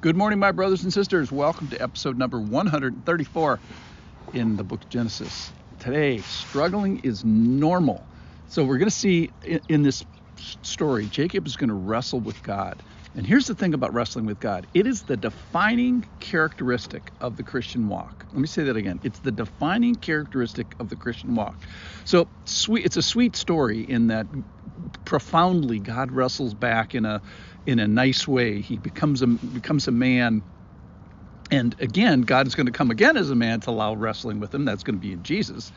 Good morning, my brothers and sisters. Welcome to episode number 134 in the book of Genesis. Today, struggling is normal. So we're going to see in this story, Jacob is going to wrestle with God. And here's the thing about wrestling with God. It is the defining characteristic of the Christian walk. Let me say that again. It's the defining characteristic of the Christian walk. So it's a sweet story in that profoundly God wrestles back in a nice way. He becomes a man. And again, God is going to come again as a man to allow wrestling with him. That's going to be in Jesus.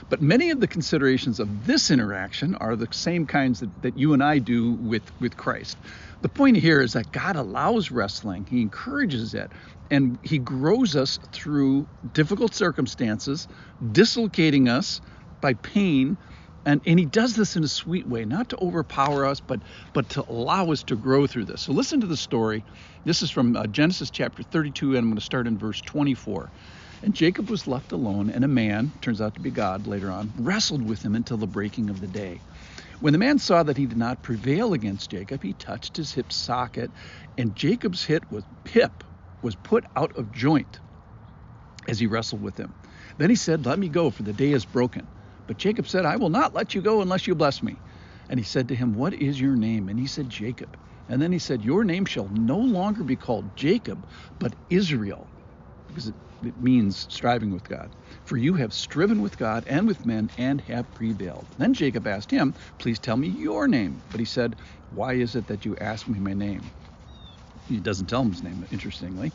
But many of the considerations of this interaction are the same kinds that you and I do with Christ. The point here is that God allows wrestling. He encourages it. And he grows us through difficult circumstances, dislocating us by pain. And he does this in a sweet way, not to overpower us, but to allow us to grow through this. So listen to the story. This is from Genesis chapter 32, and I'm going to start in verse 24. And Jacob was left alone, and a man, turns out to be God later on, wrestled with him until the breaking of the day. When the man saw that he did not prevail against Jacob, he touched his hip socket, and Jacob's hip was put out of joint as he wrestled with him. Then he said, "Let me go, for the day is broken." But Jacob said, "I will not let you go unless you bless me." And he said to him, "What is your name?" And he said, "Jacob." And then he said, "Your name shall no longer be called Jacob, but Israel," because it means striving with God. "For you have striven with God and with men and have prevailed." Then Jacob asked him, "Please tell me your name." But he said, "Why is it that you ask me my name?" He doesn't tell him his name, interestingly.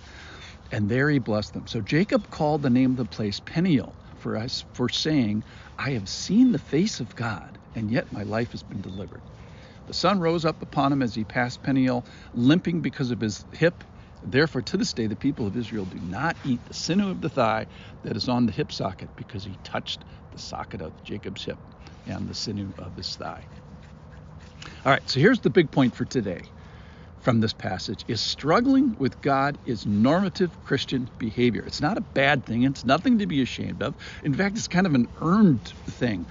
And there he blessed them. So Jacob called the name of the place Peniel, for saying, "I have seen the face of God, and yet my life has been delivered." The sun rose up upon him as he passed Peniel, limping because of his hip. Therefore, to this day, the people of Israel do not eat the sinew of the thigh that is on the hip socket, because he touched the socket of Jacob's hip and the sinew of his thigh. All right, so here's the big point for today from this passage is struggling with God is normative Christian behavior. It's not a bad thing. It's nothing to be ashamed of. In fact, it's kind of an earned thing.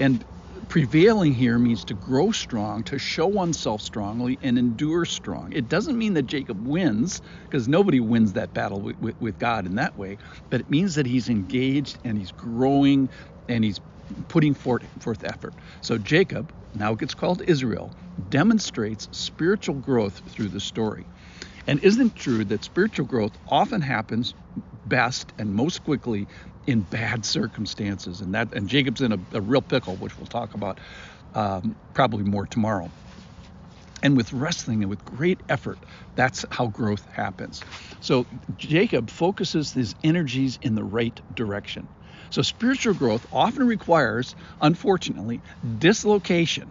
And prevailing here means to grow strong, to show oneself strongly, and endure strong. It doesn't mean that Jacob wins, because nobody wins that battle with God in that way, but it means that he's engaged and he's growing and he's putting forth effort. So Jacob, now gets called Israel, demonstrates spiritual growth through the story. And isn't it true that spiritual growth often happens best and most quickly in bad circumstances? And Jacob's in a real pickle, which we'll talk about probably more tomorrow. And with wrestling and with great effort, that's how growth happens. So Jacob focuses his energies in the right direction. So spiritual growth often requires, unfortunately, dislocation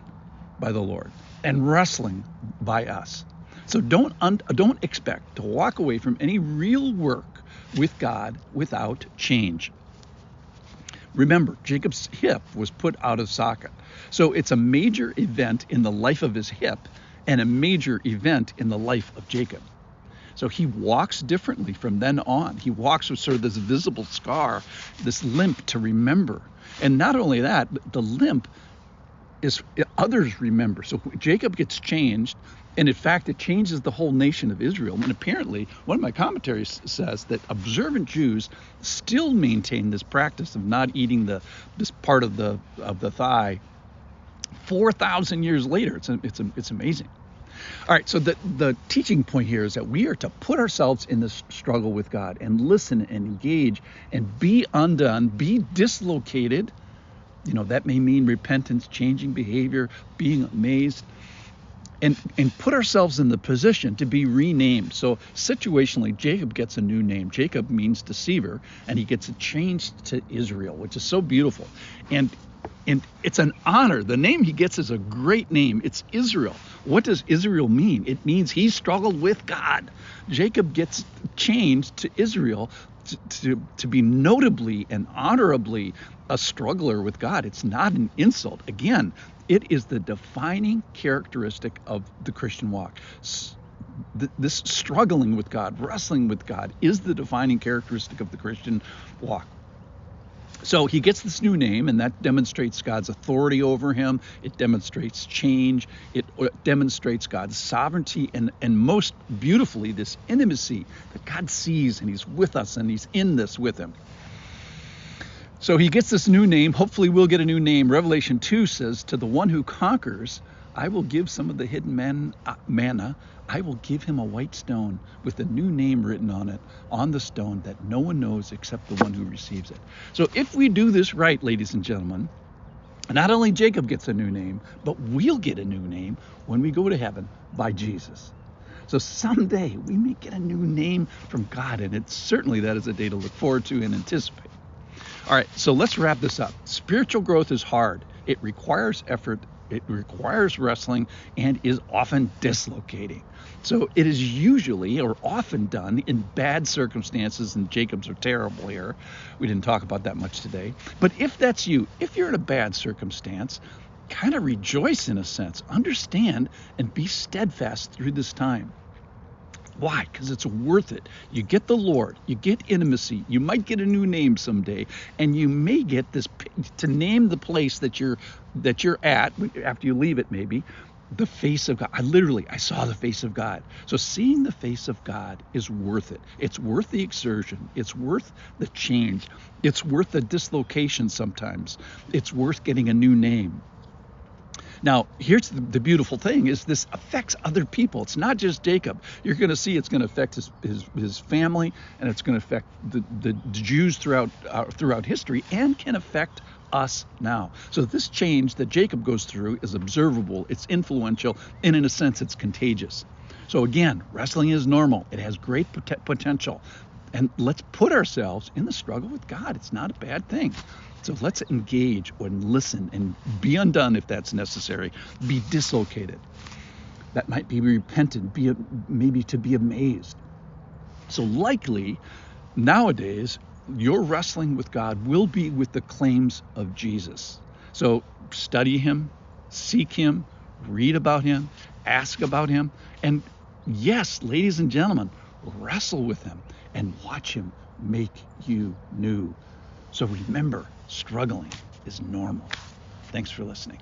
by the Lord and wrestling by us. So don't expect to walk away from any real work with God without change. Remember, Jacob's hip was put out of socket. So it's a major event in the life of his hip and a major event in the life of Jacob. So he walks differently from then on. He walks with sort of this visible scar, this limp to remember. And not only that, the limp is others remember. So Jacob gets changed, and in fact, it changes the whole nation of Israel. And apparently, one of my commentaries says that observant Jews still maintain this practice of not eating this part of the thigh 4,000 years later. It's amazing. All right, so the teaching point here is that we are to put ourselves in this struggle with God and listen and engage and be undone, be dislocated. You know, that may mean repentance, changing behavior, being amazed, and put ourselves in the position to be renamed. So situationally, Jacob gets a new name. Jacob means deceiver, and he gets changed to Israel, which is so beautiful. And it's an honor. The name he gets is a great name. It's Israel. What does Israel mean? It means he struggled with God. Jacob gets changed to Israel to be notably and honorably a struggler with God. It's not an insult. Again, it is the defining characteristic of the Christian walk. This struggling with God, wrestling with God, is the defining characteristic of the Christian walk. So he gets this new name, and that demonstrates God's authority over him. It demonstrates change. It demonstrates God's sovereignty, and most beautifully, this intimacy that God sees, and he's with us, and he's in this with him. So he gets this new name. Hopefully we'll get a new name. Revelation 2 says, to the one who conquers, I will give some of the hidden manna. I will give him a white stone with a new name written on it, on the stone, that no one knows except the one who receives it. So if we do this right, ladies and gentlemen, not only Jacob gets a new name, but we'll get a new name when we go to heaven by Jesus. So someday we may get a new name from God, and that is a day to look forward to and anticipate. All right, so let's wrap this up. Spiritual growth is hard. It requires effort. It requires wrestling, and is often dislocating. So it is usually or often done in bad circumstances, and Jacob's are terrible here. We didn't talk about that much today. But if that's you, if you're in a bad circumstance, kind of rejoice in a sense. Understand and be steadfast through this time. Why? Because it's worth it. You get the Lord, you get intimacy, you might get a new name someday, and you may get this to name the place that you're at after you leave it, maybe the face of God. I saw the face of God. So seeing the face of God is worth it. It's worth the exertion. It's worth the change. It's worth the dislocation sometimes. It's worth getting a new name. Now, here's the beautiful thing is this affects other people. It's not just Jacob. You're going to see it's going to affect his family, and it's going to affect the Jews throughout history, and can affect us now. So this change that Jacob goes through is observable, it's influential, and in a sense, it's contagious. So again, wrestling is normal. It has great potential. And let's put ourselves in the struggle with God. It's not a bad thing. So let's engage and listen and be undone if that's necessary. Be dislocated. That might be repentant, maybe to be amazed. So likely, nowadays, your wrestling with God will be with the claims of Jesus. So study him, seek him, read about him, ask about him, and yes, ladies and gentlemen, wrestle with him and watch him make you new. So remember, struggling is normal. Thanks for listening.